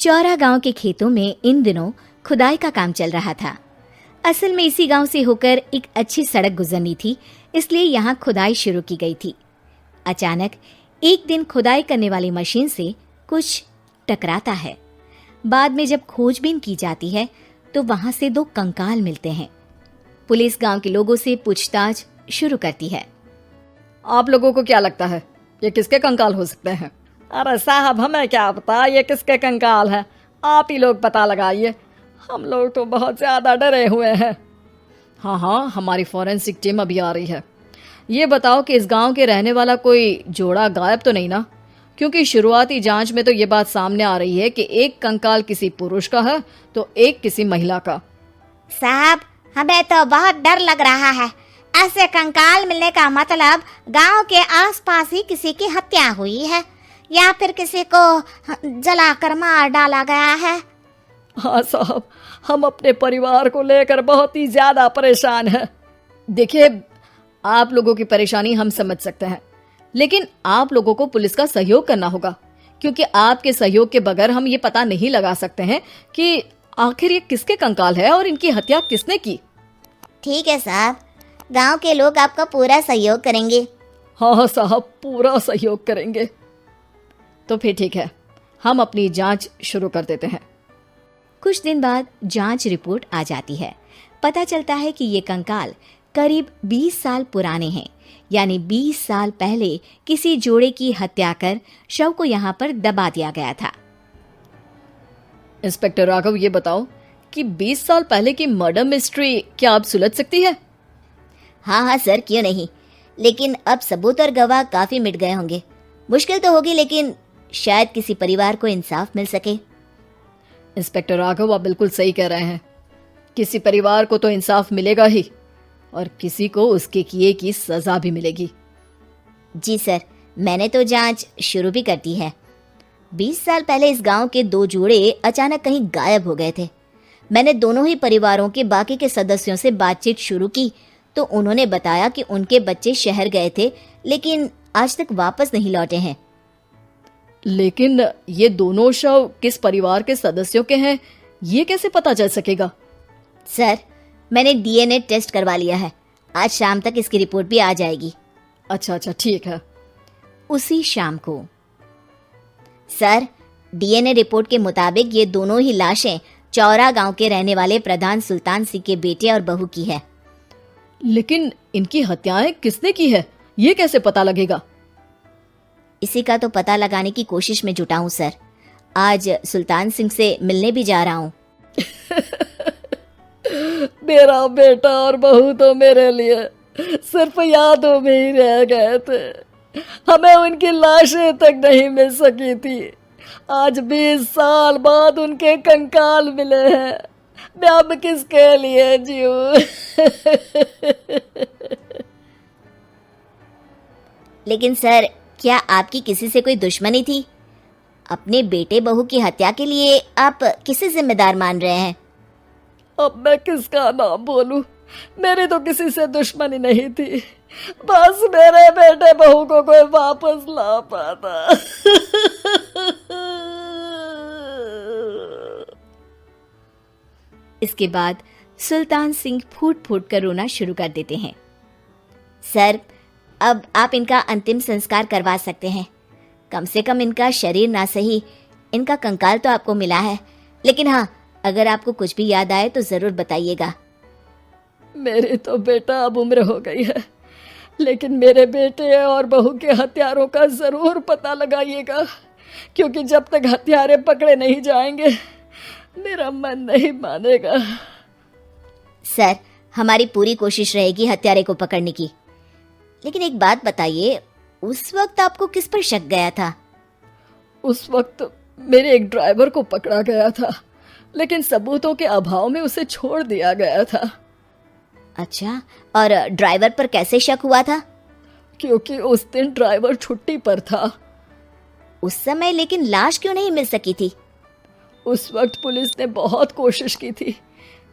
चौरा गांव के खेतों में इन दिनों खुदाई का काम चल रहा था। असल में इसी गांव से होकर एक अच्छी सड़क गुजरनी थी, इसलिए यहाँ खुदाई शुरू की गई थी। अचानक एक दिन खुदाई करने वाली मशीन से कुछ टकराता है। बाद में जब खोजबीन की जाती है तो वहां से 2 कंकाल मिलते हैं। पुलिस गांव के लोगों से पूछताछ शुरू करती है। आप लोगों को क्या लगता है ये किसके कंकाल हो सकते हैं? अरे साहब, हमें क्या पता ये किसके कंकाल है, आप ही लोग पता लगाइए, हम लोग तो बहुत ज़्यादा डरे हुए हैं। हाँ, हमारी फॉरेंसिक टीम अभी आ रही है। ये बताओ कि इस गांव के रहने वाला कोई जोड़ा गायब तो नहीं ना? क्योंकि शुरुआती जांच में तो ये बात सामने आ रही है कि एक कंकाल किसी पुरुष का है तो एक किसी महिला का। साहब, हमें तो बहुत डर लग रहा है। ऐसे कंकाल मिलने का मतलब गांव के आसपास ही किसी की हत्या हुई है या फिर किसी को जलाकर मार डाला गया है। हाँ साहब, हम अपने परिवार को लेकर बहुत ही ज्यादा परेशान हैं। देखिए, आप लोगों की परेशानी हम समझ सकते हैं, लेकिन आप लोगों को पुलिस का सहयोग करना होगा, क्योंकि आपके सहयोग के बगैर हम ये पता नहीं लगा सकते हैं कि आखिर ये किसके कंकाल है और इनकी हत्या किसने की। ठीक है साहब, गांव के लोग आपका पूरा सहयोग करेंगे। हाँ साहब, पूरा सहयोग करेंगे। तो फिर ठीक है, हम अपनी जांच शुरू कर देते हैं। कुछ दिन बाद जांच रिपोर्ट आ जाती है। पता चलता है कि ये कंकाल करीब 20 साल पुराने हैं, यानी 20 साल पहले किसी जोड़े की हत्या कर शव को यहाँ पर दबा दिया गया था। इंस्पेक्टर राघव, ये बताओ कि 20 साल पहले की मर्डर मिस्ट्री क्या अब सुलझ सकती है? हाँ सर, क्यों नहीं, लेकिन अब सबूत और गवाह काफी मिट गए होंगे। मुश्किल तो होगी, लेकिन शायद किसी परिवार को इंसाफ मिल सके। इंस्पेक्टर राघव, आप बिल्कुल सही कह रहे हैं। किसी परिवार को तो इंसाफ मिलेगा ही और किसी को उसके किए की सजा भी मिलेगी। जी सर, मैंने तो जांच शुरू भी कर दी है। 20 साल पहले इस गांव के 2 जोड़े अचानक कहीं गायब हो गए थे। मैंने दोनों ही परिवारों के बाकी के सदस्यों से बातचीत शुरू की तो उन्होंने बताया कि उनके बच्चे शहर गए थे, लेकिन आज तक वापस नहीं लौटे हैं। लेकिन ये दोनों शव किस परिवार के सदस्यों के हैं, ये कैसे पता चल सकेगा? सर, मैंने डीएनए टेस्ट करवा लिया है, आज शाम तक इसकी रिपोर्ट भी आ जाएगी। अच्छा, ठीक है। उसी शाम को सर, डीएनए रिपोर्ट के मुताबिक ये दोनों ही लाशें चौरा गांव के रहने वाले प्रधान सुल्तान सिंह के बेटे और बहू की है। लेकिन इनकी हत्याएं किसने की है, ये कैसे पता लगेगा? इसी का तो पता लगाने की कोशिश में जुटा हूँ सर। आज सुल्तान सिंह से मिलने भी जा रहा हूँ। मेरा बेटा और बहू तो मेरे लिए सिर्फ यादों में ही रह गए थे, हमें उनकी लाशें तक नहीं मिल सकी थी। आज 20 साल बाद उनके कंकाल मिले हैं, मैं अब किसके लिए जीऊं? लेकिन सर, क्या आपकी किसी से कोई दुश्मनी थी? अपने बेटे बहू की हत्या के लिए आप किसे जिम्मेदार मान रहे हैं? अब मैं किसका नाम बोलूं? मेरी तो किसी से दुश्मनी नहीं थी, बस मेरे बेटे बहू को कोई वापस ला पाता। इसके बाद सुल्तान सिंह फूट फूट कर रोना शुरू कर देते हैं। सर, अब आप इनका अंतिम संस्कार करवा सकते हैं। कम से कम इनका शरीर ना सही, इनका कंकाल तो आपको मिला है। लेकिन हाँ, अगर आपको कुछ भी याद आए तो जरूर बताइएगा। मेरी तो बेटा अब उम्र हो गई है, लेकिन मेरे बेटे और बहू के हत्यारों का जरूर पता लगाइएगा, क्योंकि जब तक हत्यारे पकड़े नहीं जाएंगे मेरा मन नहीं मानेगा। सर, हमारी पूरी कोशिश रहेगी हत्यारे को पकड़ने की। लेकिन एक बात बताइए, उस वक्त आपको किस पर शक गया था? उस वक्त मेरे एक ड्राइवर को पकड़ा गया था, लेकिन सबूतों के अभाव में उसे छोड़ दिया गया था। अच्छा, और ड्राइवर पर कैसे शक हुआ था? क्योंकि उस दिन ड्राइवर छुट्टी पर था। उस समय लेकिन लाश क्यों नहीं मिल सकी थी? उस वक्त पुलिस ने बहुत कोशिश की थी,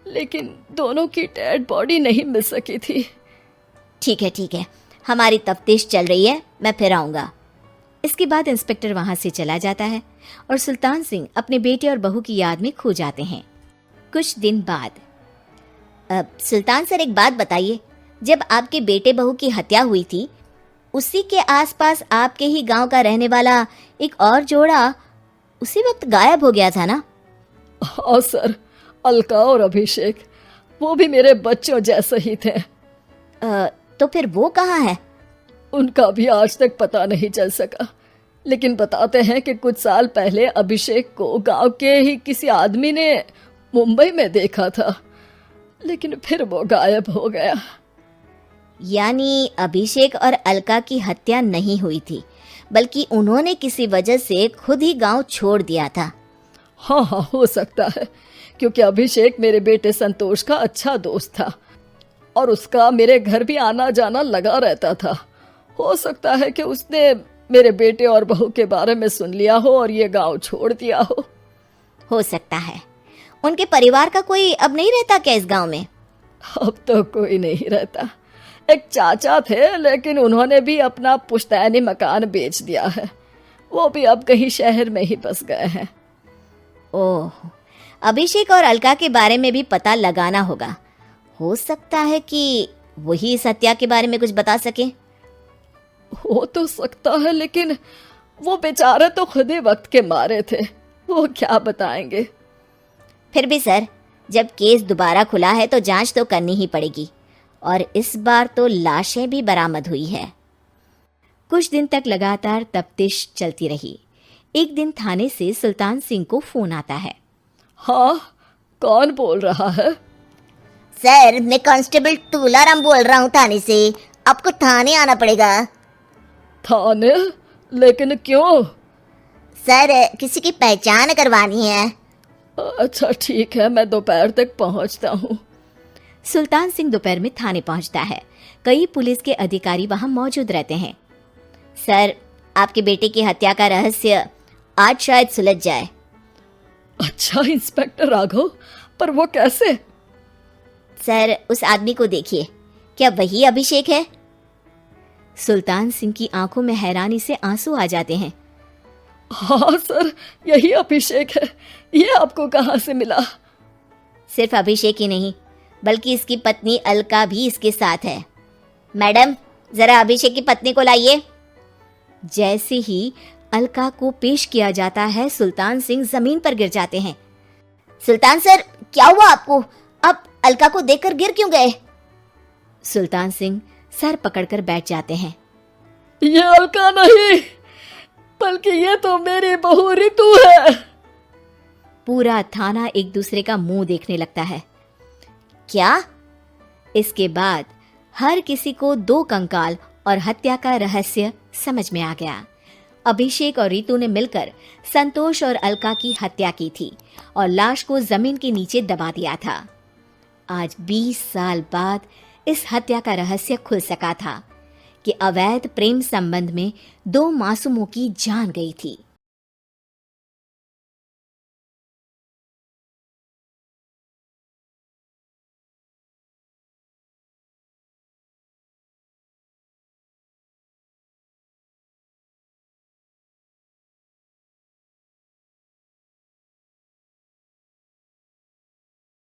लेकिन दोनों की डेड बॉडी नहीं मिल सकी थी। ठीक है, हमारी तफ्तीश चल रही है, मैं फिर आऊंगा। इसके बाद इंस्पेक्टर वहां से चला जाता है और सुल्तान सिंह अपने बेटे और बहू की याद में खो जाते हैं। कुछ दिन बाद सुल्तान सर, एक बात बताइए, जब आपके बेटे बहू की हत्या हुई थी, उसी के आसपास आपके ही गांव का रहने वाला एक और जोड़ा उसी वक्त गायब हो गया था ना? हाँ सर, अलका और अभिषेक, वो भी मेरे बच्चों जैसे ही थे। तो फिर वो कहाँ है? उनका भी आज तक पता नहीं चल सका, लेकिन बताते हैं कि कुछ साल पहले अभिषेक को गांव के ही किसी आदमी ने मुंबई में देखा था, लेकिन फिर वो गायब हो गया। यानी अभिषेक और अलका की हत्या नहीं हुई थी, बल्कि उन्होंने किसी वजह से खुद ही गांव छोड़ दिया था। हाँ हाँ, हो सकता है, क्योंकि अभिषेक मेरे बेटे संतोष का अच्छा दोस्त था और उसका मेरे घर भी आना जाना लगा रहता था। हो सकता है कि उसने मेरे बेटे और बहू के बारे में सुन लिया हो और ये गांव छोड़ दिया हो सकता है। उनके परिवार का कोई अब नहीं रहता क्या इस गांव में? अब तो कोई नहीं रहता। एक चाचा थे, लेकिन उन्होंने भी अपना पुश्तैनी मकान बेच दिया है। वो भी अब कहीं शहर में ही बस गए हैं। ओह, अभिषेक और अलका के बारे में भी पता लगाना होगा। हो सकता है कि वही इस हत्या के बारे में कुछ बता सके। हो तो सकता है, लेकिन वो बेचारे तो खुद ही वक्त के मारे थे, वो क्या बताएंगे। फिर भी सर, जब केस दोबारा खुला है तो जांच तो करनी ही पड़ेगी, और इस बार तो लाशें भी बरामद हुई है। कुछ दिन तक लगातार तफ्तीश चलती रही। एक दिन थाने से सुल्तान सिंह को फोन आता है। हाँ, कौन बोल रहा है? सर, मैं कांस्टेबल तुलाराम बोल रहा हूँ थाने से। आपको थाने आना पड़ेगा। थाने? लेकिन क्यों? सर, किसी की पहचान करवानी है। अच्छा ठीक है, मैं दोपहर तक पहुंचता हूँ। सुल्तान सिंह दोपहर में थाने पहुंचता है। कई पुलिस के अधिकारी वहां मौजूद रहते हैं। सर, आपके बेटे की हत्या का रहस्य आज शायद सुलझ जाए। अच्छा इंस्पेक्टर राघव, पर वो कैसे? सर, उस आदमी को देखिए, क्या वही अभिषेक है? सुल्तान सिंह की आंखों में हैरानी से आंसू आ जाते हैं। हाँ सर, यही अभिषेक है। ये आपको कहाँ से मिला? सिर्फ अभिषेक ही नहीं, बल्कि इसकी पत्नी अलका भी इसके साथ है। मैडम, जरा अभिषेक की पत्नी को लाइए। जैसे ही अलका को पेश किया जाता है, सुल्तान सिंह जमीन पर गिर जाते हैं। सुल्तान सर, क्या हुआ आपको? आप अलका को देखकर गिर क्यों गए? सुल्तान सिंह सर पकड़कर बैठ जाते हैं। ये अलका नहीं, बल्कि ये तो मेरी बहू रितु है। पूरा थाना एक दूसरे का मुंह देखने लगता है। क्या? इसके बाद हर किसी को दो कंकाल और हत्या का रहस्य समझ में आ गया। अभिषेक और रितु ने मिलकर संतोष और अलका की हत्या की थी और लाश को जमीन के नीचे दबा दिया था। आज 20 साल बाद इस हत्या का रहस्य खुल सका था कि अवैध प्रेम संबंध में 2 मासूमों की जान गई थी।